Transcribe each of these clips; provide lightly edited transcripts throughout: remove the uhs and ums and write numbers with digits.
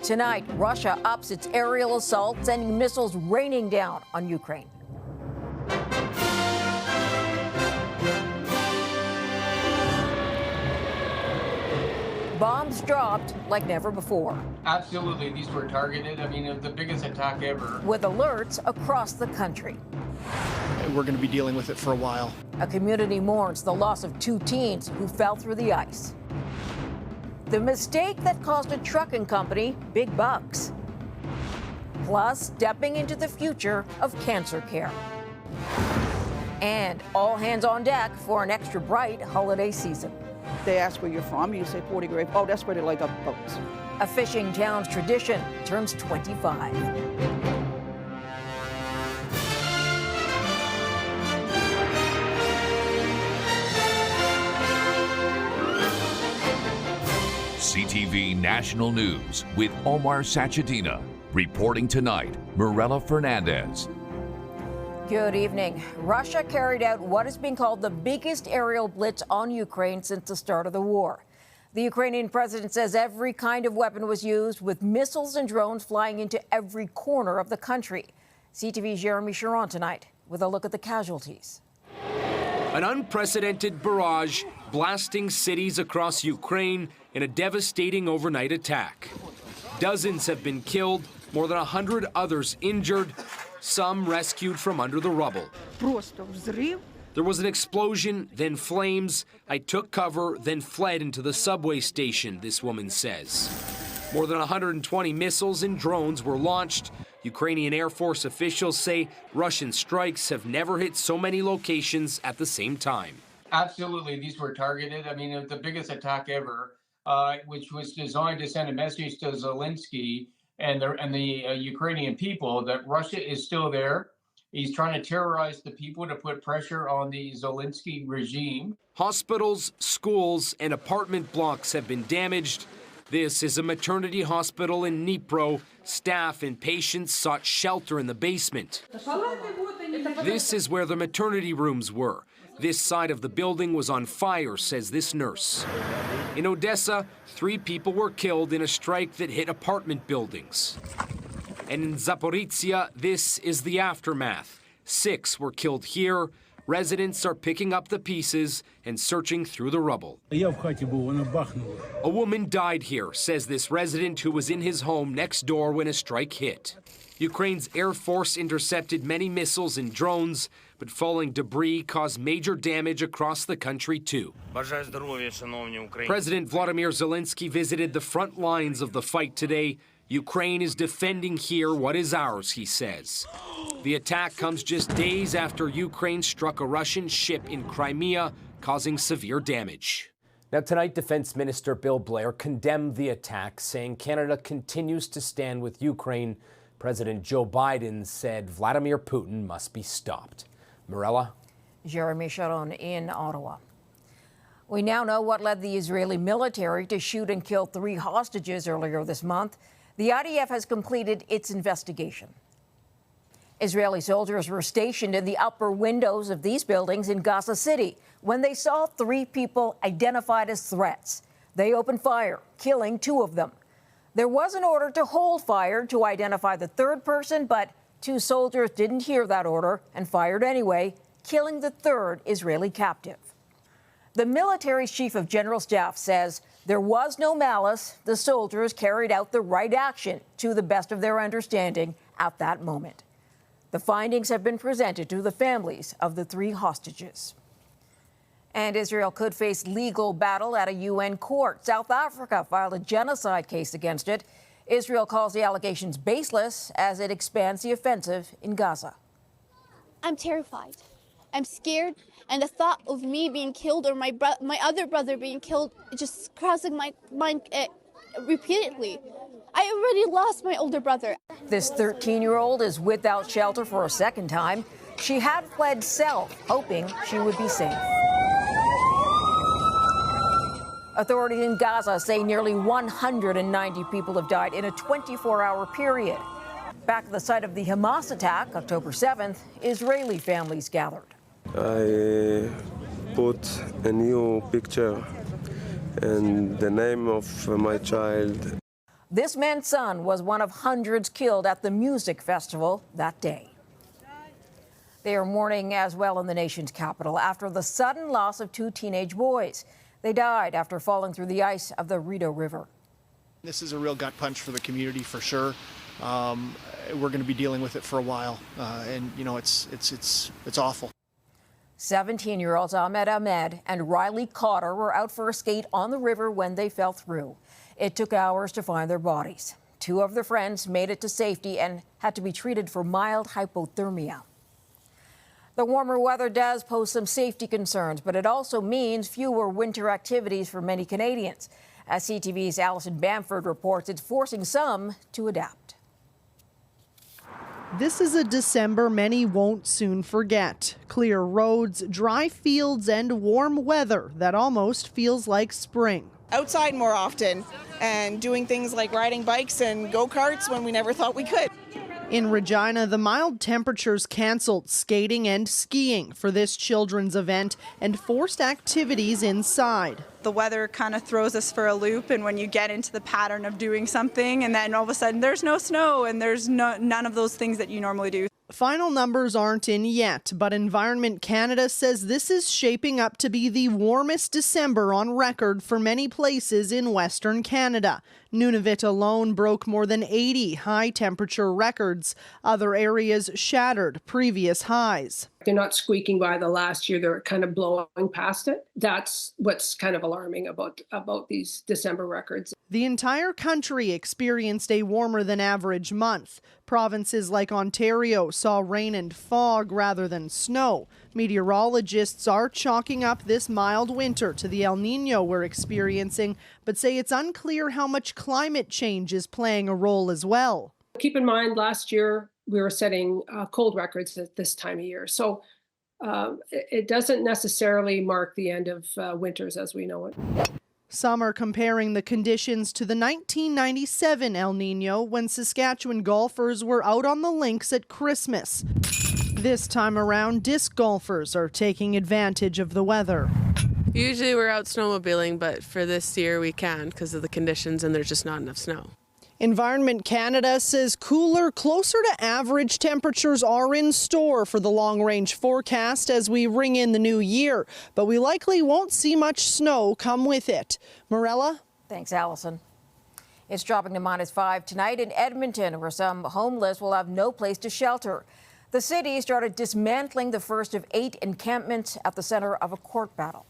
Tonight, Russia ups its aerial assault, sending missiles raining down on Ukraine. Bombs dropped like never before. Absolutely, these were targeted. I mean, it was the biggest attack ever. With alerts across the country. We're going to be dealing with it for a while. A community mourns the loss of 2 teens who fell through the ice. The mistake that cost a trucking company big bucks. Plus, stepping into the future of cancer care. And all hands on deck for an extra bright holiday season. They ask where you're from, you say 40 Grave. Oh, that's where they light up boats. A fishing town's tradition turns 25. CTV National News with Omar Sachedina. Reporting tonight, Mirella Fernandez. Good evening. Russia carried out what is being called the biggest aerial blitz on Ukraine since the start of the war. The Ukrainian president says every kind of weapon was used, with missiles and drones flying into every corner of the country. CTV's Jeremy Sharon tonight with a look at the casualties. An unprecedented barrage blasting cities across Ukraine in a devastating overnight attack. Dozens have been killed, more than 100 others injured, some rescued from under the rubble. There was an explosion, then flames. I took cover, then fled into the subway station, this woman says. More than 120 missiles and drones were launched. Ukrainian Air Force officials say Russian strikes have never hit so many locations at the same time. Absolutely, these were targeted. I mean, it was the biggest attack ever, which was designed to send a message to Zelensky and the Ukrainian people that Russia is still there. He's trying to terrorize the people to put pressure on the Zelensky regime. Hospitals, schools, and apartment blocks have been damaged. This is a maternity hospital in Dnipro. Staff and patients sought shelter in the basement. This is where the maternity rooms were. This side of the building was on fire, says this nurse. In Odessa, 3 people were killed in a strike that hit apartment buildings. And in Zaporizhia, this is the aftermath. 6 were killed here. Residents are picking up the pieces and searching through the rubble. A woman died here, says this resident who was in his home next door when a strike hit. Ukraine's Air Force intercepted many missiles and drones, but falling debris caused major damage across the country too. President Vladimir Zelensky visited the front lines of the fight today. Ukraine is defending here what is ours, he says. The attack comes just days after Ukraine struck a Russian ship in Crimea, causing severe damage. Now, tonight, Defense Minister Bill Blair condemned the attack, saying Canada continues to stand with Ukraine. President Joe Biden said Vladimir Putin must be stopped. Mirella? Jeremy Sharon in Ottawa. We now know what led the Israeli military to shoot and kill 3 hostages earlier this month. The IDF has completed its investigation. Israeli soldiers were stationed in the upper windows of these buildings in Gaza City when they saw 3 people identified as threats. They opened fire, killing 2 of them. There was an order to hold fire to identify the 3rd person, but 2 soldiers didn't hear that order and fired anyway, killing the 3rd Israeli captive. The military's chief of general staff says there was no malice. The soldiers carried out the right action to the best of their understanding at that moment. The findings have been presented to the families of the 3 hostages. And Israel could face legal battle at a UN court. South Africa filed a genocide case against it. Israel calls the allegations baseless as it expands the offensive in Gaza. I'm terrified. I'm scared, and the thought of me being killed or my other brother being killed just crossing my mind repeatedly. I already lost my older brother. This 13-year-old is without shelter for a second time. She had fled south, hoping she would be safe. Authorities in Gaza say nearly 190 people have died in a 24-hour period. Back at the site of the Hamas attack, October 7th, Israeli families gathered. I put a new picture and the name of my child. This man's son was one of hundreds killed at the music festival that day. They are mourning as well in the nation's capital after the sudden loss of two teenage boys. They died after falling through the ice of the Rideau River. This is a real gut punch for the community for sure. We're going to be dealing with it for a while, and you know it's awful. 17-year-olds Ahmed and Riley Cotter were out for a skate on the river when they fell through. It took hours to find their bodies. Two of their friends made it to safety and had to be treated for mild hypothermia. The warmer weather does pose some safety concerns, but it also means fewer winter activities for many Canadians. As CTV's Alison Bamford reports, it's forcing some to adapt. This is a December many won't soon forget. Clear roads, dry fields, and warm weather that almost feels like spring. Outside more often and doing things like riding bikes and go-karts when we never thought we could. In Regina, the mild temperatures canceled skating and skiing for this children's event and forced activities inside. The weather kind of throws us for a loop, and when you get into the pattern of doing something and then all of a sudden there's no snow and there's none of those things that you normally do. Final numbers aren't in yet, but Environment Canada says this is shaping up to be the warmest December on record for many places in Western Canada. Nunavut alone broke more than 80 high-temperature records. Other areas shattered previous highs. They're not squeaking by the last year, they're kind of blowing past it. That's what's kind of alarming about these December records. The entire country experienced a warmer than average month. Provinces like Ontario saw rain and fog rather than snow. Meteorologists are chalking up this mild winter to the El Nino we're experiencing, but say it's unclear how much climate change is playing a role as well. Keep in mind, last year we were setting cold records at this time of year. So it doesn't necessarily mark the end of winters as we know it. Some are comparing the conditions to the 1997 El Nino when Saskatchewan golfers were out on the links at Christmas. This time around, disc golfers are taking advantage of the weather. Usually we're out snowmobiling, but for this year we can because of the conditions and there's just not enough snow. Environment Canada says cooler, closer to average temperatures are in store for the long-range forecast as we ring in the new year, but we likely won't see much snow come with it. Morella? Thanks, Allison. It's dropping to -5 tonight in Edmonton, where some homeless will have no place to shelter. The city started dismantling the first of 8 encampments at the center of a court battle.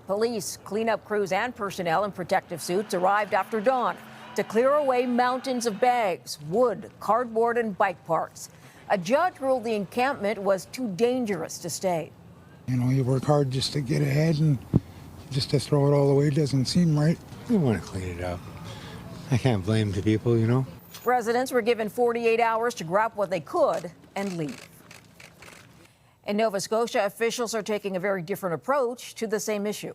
Police, cleanup crews, and personnel in protective suits arrived after dawn to clear away mountains of bags, wood, cardboard, and bike parts. A judge ruled the encampment was too dangerous to stay. You know, you work hard just to get ahead, and just to throw it all away doesn't seem right. We want to clean it up. I can't blame the people, you know. Residents were given 48 hours to grab what they could and leave. In Nova Scotia, officials are taking a very different approach to the same issue.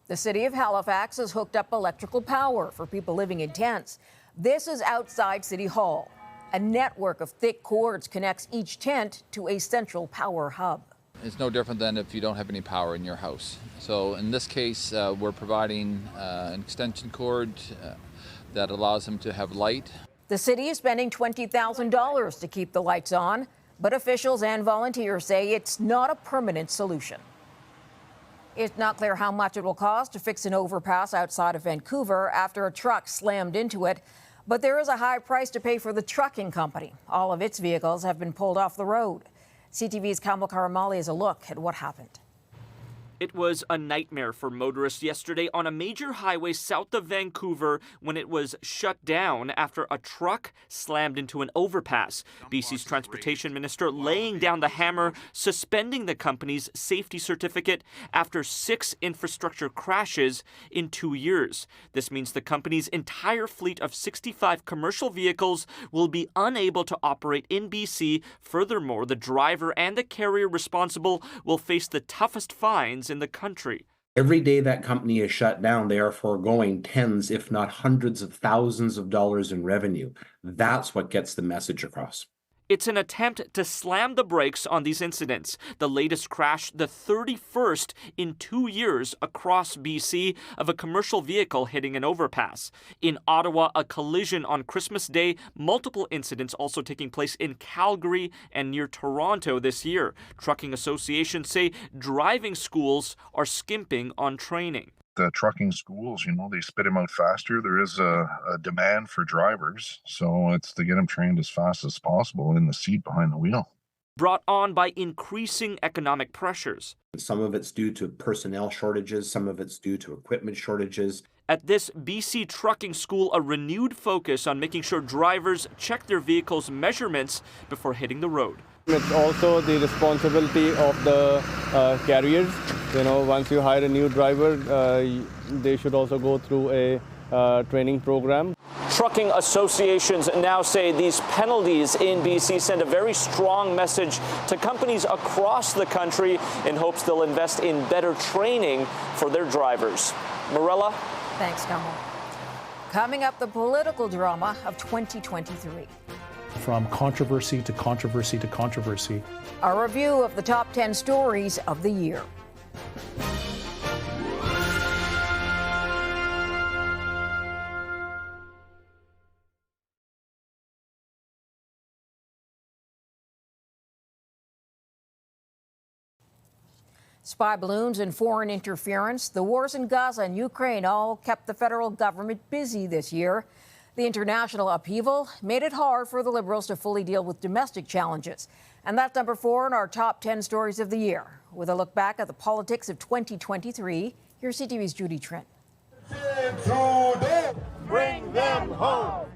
The city of Halifax has hooked up electrical power for people living in tents. This is outside City Hall. A network of thick cords connects each tent to a central power hub. It's no different than if you don't have any power in your house. So in this case, we're providing an extension cord that allows them to have light. The city is spending $20,000 to keep the lights on, but officials and volunteers say it's not a permanent solution. It's not clear how much it will cost to fix an overpass outside of Vancouver after a truck slammed into it, but there is a high price to pay for the trucking company. All of its vehicles have been pulled off the road. CTV's Kamal Karamali has a look at what happened. It was a nightmare for motorists yesterday on a major highway south of Vancouver when it was shut down after a truck slammed into an overpass. BC's transportation minister laying down the hammer, suspending the company's safety certificate after 6 infrastructure crashes in 2 years. This means the company's entire fleet of 65 commercial vehicles will be unable to operate in BC. Furthermore, the driver and the carrier responsible will face the toughest fines in the country. Every day that company is shut down, they are foregoing tens, if not hundreds of thousands of dollars in revenue. That's what gets the message across. It's an attempt to slam the brakes on these incidents. The latest crash, the 31st in 2 years across BC, of a commercial vehicle hitting an overpass. In Ottawa, a collision on Christmas Day. Multiple incidents also taking place in Calgary and near Toronto this year. Trucking associations say driving schools are skimping on training. The trucking schools, they spit them out faster. There is a demand for drivers, so it's to get them trained as fast as possible in the seat behind the wheel. Brought on by increasing economic pressures. Some of it's due to personnel shortages, some of it's due to equipment shortages. At this BC trucking school, a renewed focus on making sure drivers check their vehicles' measurements before hitting the road. It's also the responsibility of the carriers. Once you hire a new driver, they should also go through a training program. Trucking associations now say these penalties in BC send a very strong message to companies across the country in hopes they'll invest in better training for their drivers. Morella? Thanks, Kamal. Coming up, the political drama of 2023. From controversy to controversy to controversy. A review of the top 10 stories of the year. Spy balloons and foreign interference, the wars in Gaza and Ukraine all kept the federal government busy this year. The international upheaval made it hard for the Liberals to fully deal with domestic challenges. And that's number 4 in our top 10 stories of the year. With a look back at the politics of 2023, here's CTV's Judy Trent. Bring them home.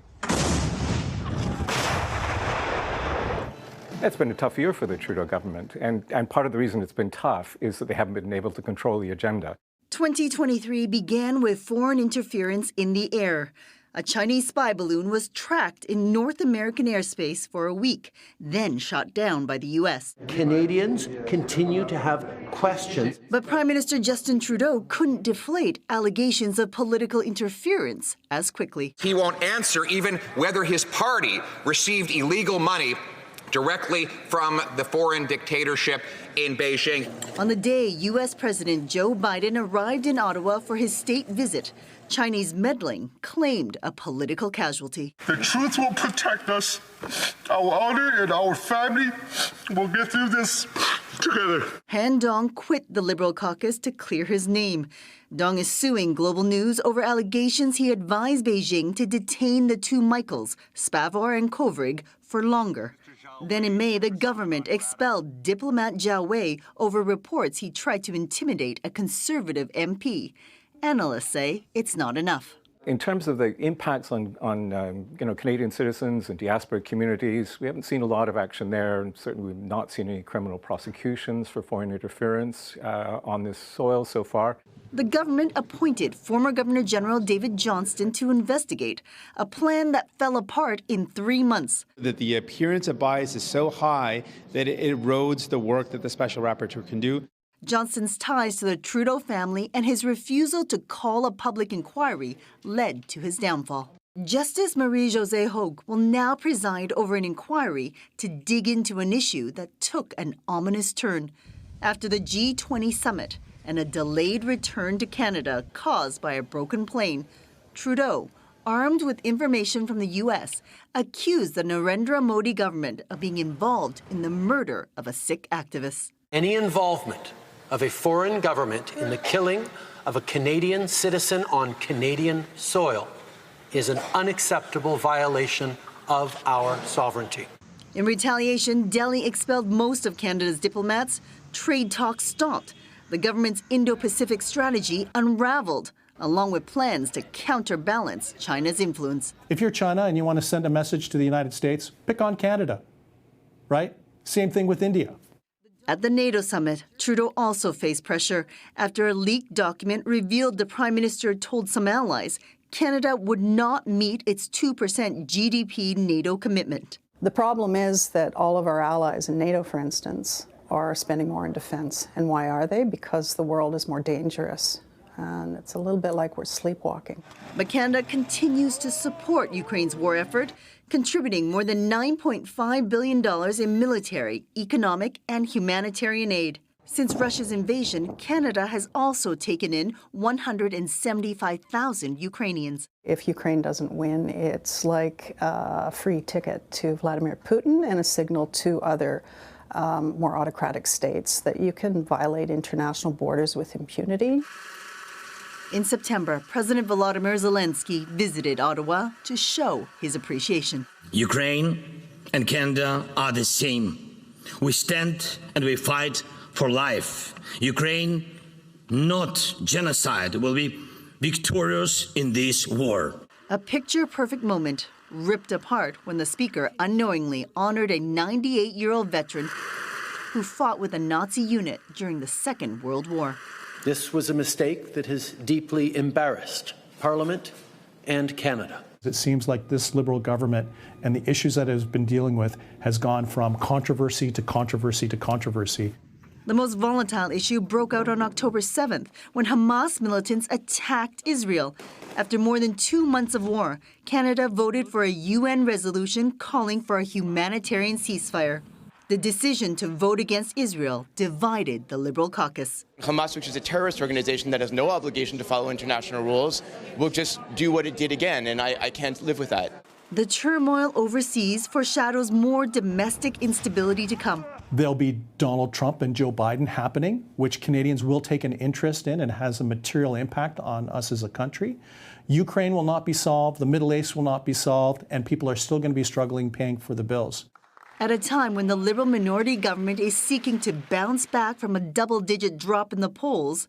It's been a tough year for the Trudeau government, and part of the reason it's been tough is that they haven't been able to control the agenda. 2023 began with foreign interference in the air. A Chinese spy balloon was tracked in North American airspace for a week, then shot down by the U.S. Canadians continue to have questions. But Prime Minister Justin Trudeau couldn't deflate allegations of political interference as quickly. He won't answer even whether his party received illegal money directly from the foreign dictatorship in Beijing. On the day U.S. President Joe Biden arrived in Ottawa for his state visit, Chinese meddling claimed a political casualty. The truth will protect us. Our honor and our family will get through this together. Han Dong quit the Liberal caucus to clear his name. Dong is suing Global News over allegations he advised Beijing to detain the two Michaels, Spavor and Kovrig, for longer. Then in May, the government expelled diplomat Zhao Wei over reports he tried to intimidate a conservative MP. Analysts say it's not enough. In terms of the impacts on Canadian citizens and diaspora communities, we haven't seen a lot of action there, and certainly we've not seen any criminal prosecutions for foreign interference on this soil so far. The government appointed former Governor General David Johnston to investigate, a plan that fell apart in 3 months. That the appearance of bias is so high that it erodes the work that the special rapporteur can do. Johnston's ties to the Trudeau family and his refusal to call a public inquiry led to his downfall. Justice Marie-Josée Hogue will now preside over an inquiry to dig into an issue that took an ominous turn after the G20 summit and a delayed return to Canada caused by a broken plane. Trudeau, armed with information from the U.S., accused the Narendra Modi government of being involved in the murder of a Sikh activist. Any involvement of a foreign government in the killing of a Canadian citizen on Canadian soil is an unacceptable violation of our sovereignty. In retaliation, Delhi expelled most of Canada's diplomats. Trade talks stopped. The government's Indo-Pacific strategy unraveled, along with plans to counterbalance China's influence. If you're China and you want to send a message to the United States, pick on Canada, right? Same thing with India. At the NATO summit, Trudeau also faced pressure after a leaked document revealed the Prime Minister told some allies Canada would not meet its 2% GDP NATO commitment. The problem is that all of our allies in NATO, for instance, are spending more in defense. And why are they? Because the world is more dangerous. and it's a little bit like we're sleepwalking. But Canada continues to support Ukraine's war effort, contributing more than $9.5 billion in military, economic, and humanitarian aid. Since Russia's invasion, Canada has also taken in 175,000 Ukrainians. If Ukraine doesn't win, it's like a free ticket to Vladimir Putin and a signal to other more autocratic states that you can violate international borders with impunity. In September, President Volodymyr Zelensky visited Ottawa to show his appreciation. Ukraine and Canada are the same. We stand and we fight for life. Ukraine, not genocide, will be victorious in this war. A picture-perfect moment ripped apart when the speaker unknowingly honored a 98-year-old veteran who fought with a Nazi unit during the Second World War. This was a mistake that has deeply embarrassed Parliament and Canada. It seems like this Liberal government and the issues that it has been dealing with has gone from controversy to controversy to controversy. The most volatile issue broke out on October 7th when Hamas militants attacked Israel. After more than 2 months of war, Canada voted for a UN resolution calling for a humanitarian ceasefire. The decision to vote against Israel divided the Liberal caucus. Hamas, which is a terrorist organization that has no obligation to follow international rules, will just do what it did again, and I can't live with that. The turmoil overseas foreshadows more domestic instability to come. There'll be Donald Trump and Joe Biden happening, which Canadians will take an interest in and has a material impact on us as a country. Ukraine will not be solved, the Middle East will not be solved, and people are still going to be struggling paying for the bills. At a time when the Liberal minority government is seeking to bounce back from a double-digit drop in the polls,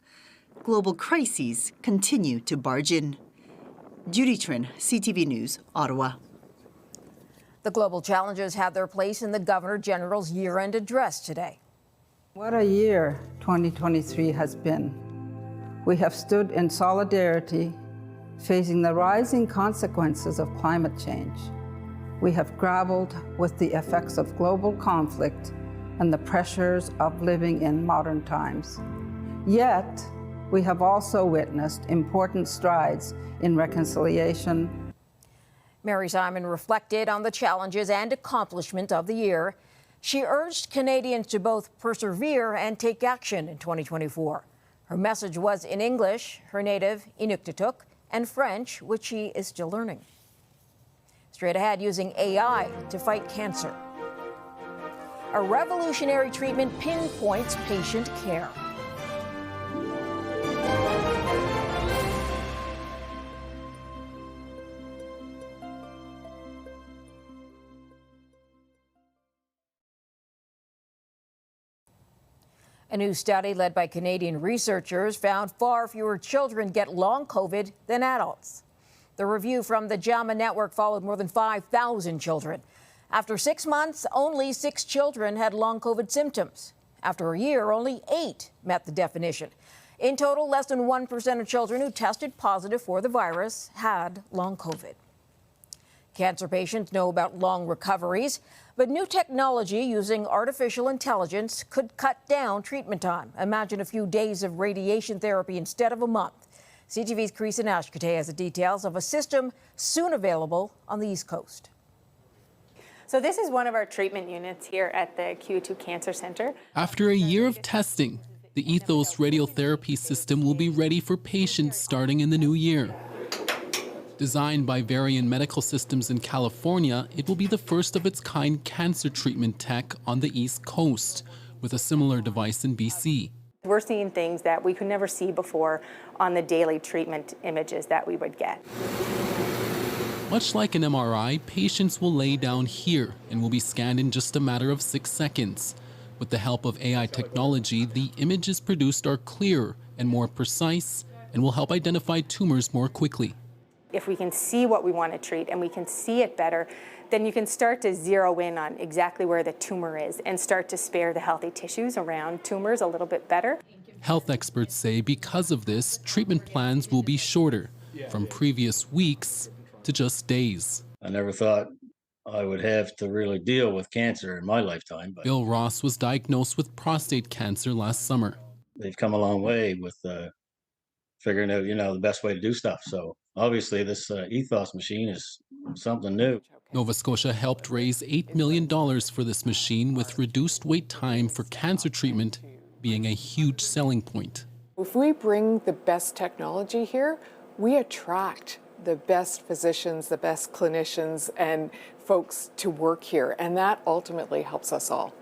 global crises continue to barge in. Judy Trin, CTV News, Ottawa. The global challenges had their place in the Governor General's year-end address today. What a year 2023 has been. We have stood in solidarity, facing the rising consequences of climate change. We have grappled with the effects of global conflict and the pressures of living in modern times. Yet, we have also witnessed important strides in reconciliation. Mary Simon reflected on the challenges and accomplishment of the year. She urged Canadians to both persevere and take action in 2024. Her message was in English, her native Inuktitut, and French, which she is still learning. Straight ahead, using AI to fight cancer. A revolutionary treatment pinpoints patient care. A new study led by Canadian researchers found far fewer children get long COVID than adults. The review from the JAMA Network followed more than 5,000 children. After 6 months, only 6 children had long COVID symptoms. After a year, only 8 met the definition. In total, less than 1% of children who tested positive for the virus had long COVID. Cancer patients know about long recoveries, but new technology using artificial intelligence could cut down treatment time. Imagine a few days of radiation therapy instead of a month. CTV's Karisa Nashkate has the details of a system soon available on the East Coast. So this is one of our treatment units here at the Q2 Cancer Center. After a year of testing, the Ethos radiotherapy system will be ready for patients starting in the new year. Designed by Varian Medical Systems in California, it will be the first of its kind cancer treatment tech on the East Coast, with a similar device in BC. We're seeing things that we could never see before on the daily treatment images that we would get. Much like an MRI, patients will lay down here and will be scanned in just a matter of 6 seconds. With the help of AI technology, the images produced are clearer and more precise and will help identify tumors more quickly. If we can see what we want to treat and we can see it better, then you can start to zero in on exactly where the tumor is and start to spare the healthy tissues around tumors a little bit better. Health experts say because of this, treatment plans will be shorter, from previous weeks to just days. I never thought I would have to really deal with cancer in my lifetime. But Bill Ross was diagnosed with prostate cancer last summer. They've come a long way with figuring out, the best way to do stuff. So obviously this ethos machine is something new. Nova Scotia helped raise $8 million for this machine, with reduced wait time for cancer treatment being a huge selling point. If we bring the best technology here, we attract the best physicians, the best clinicians, and folks to work here, and that ultimately helps us all.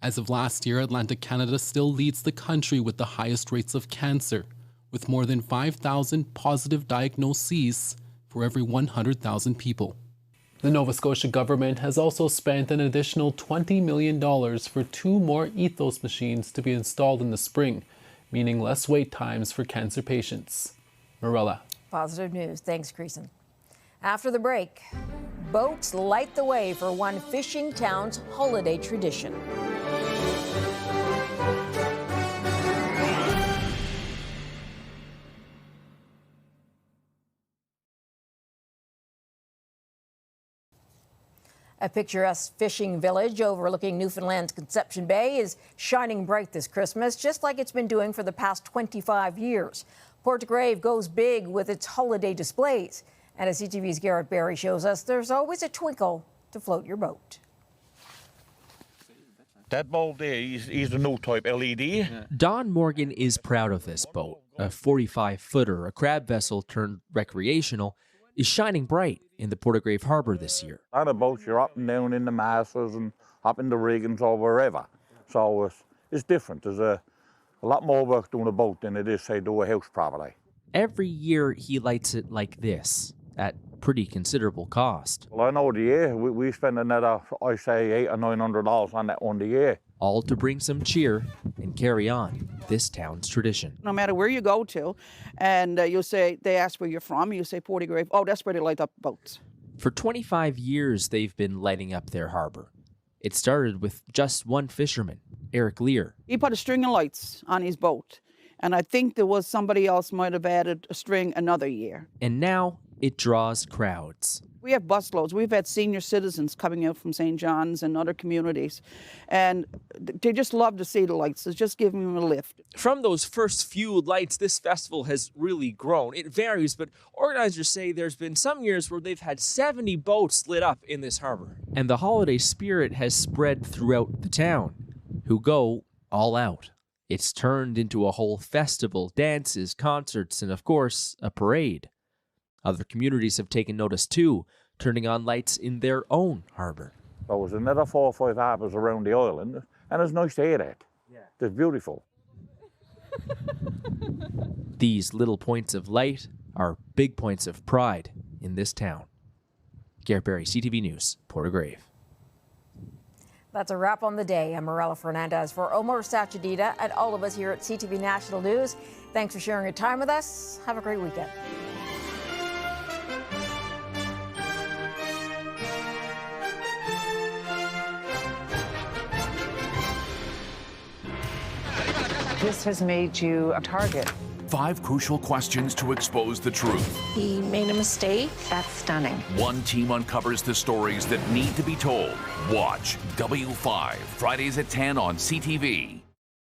As of last year, Atlantic Canada still leads the country with the highest rates of cancer, with more than 5,000 positive diagnoses for every 100,000 people. The Nova Scotia government has also spent an additional $20 million for 2 more ethos machines to be installed in the spring, meaning less wait times for cancer patients. Marilla. Positive news. Thanks, Creason. After the break, boats light the way for one fishing town's holiday tradition. A picturesque fishing village overlooking Newfoundland's Conception Bay is shining bright this Christmas, just like it's been doing for the past 25 years. Portgrave goes big with its holiday displays. And as CTV's Garrett Barry shows us, there's always a twinkle to float your boat. That bulb there is the new type LED. Don Morgan is proud of this boat. A 45-footer, a crab vessel turned recreational, is shining bright in the Portgrave Harbor this year. Other boats, you're up and down in the masses and up in the riggings or wherever. So it's different. There's a lot more work doing a boat than it is, say, do a house properly. Every year he lights it like this, at pretty considerable cost. Well, I know the year. We spend another, I say, $800 or $900 on that one the year. All to bring some cheer and carry on this town's tradition. No matter where you go to, and you'll say, they ask where you're from, you say Portgrave, oh, that's where they light up boats. For 25 years, they've been lighting up their harbor. It started with just one fisherman, Eric Lear. He put a string of lights on his boat, and I think there was somebody else might have added a string another year. And now it draws crowds. We have busloads. We've had senior citizens coming out from St. John's and other communities, and they just love to see the lights. It's just giving them a lift. From those first few lights, this festival has really grown. It varies, but organizers say there's been some years where they've had 70 boats lit up in this harbor. And the holiday spirit has spread throughout the town, who go all out. It's turned into a whole festival, dances, concerts, and of course, a parade. Other communities have taken notice too, turning on lights in their own harbor. There was another 4 or 5 harbors around the island, and it's nice to hear that. Yeah. It's beautiful. These little points of light are big points of pride in this town. Garrett Barry, CTV News, Portgrave. That's a wrap on the day. I'm Morella Fernandez for Omar Sachadita and all of us here at CTV National News. Thanks for sharing your time with us. Have a great weekend. This has made you a target. 5 crucial questions to expose the truth. He made a mistake. That's stunning. One team uncovers the stories that need to be told. Watch W5, Fridays at 10 on CTV.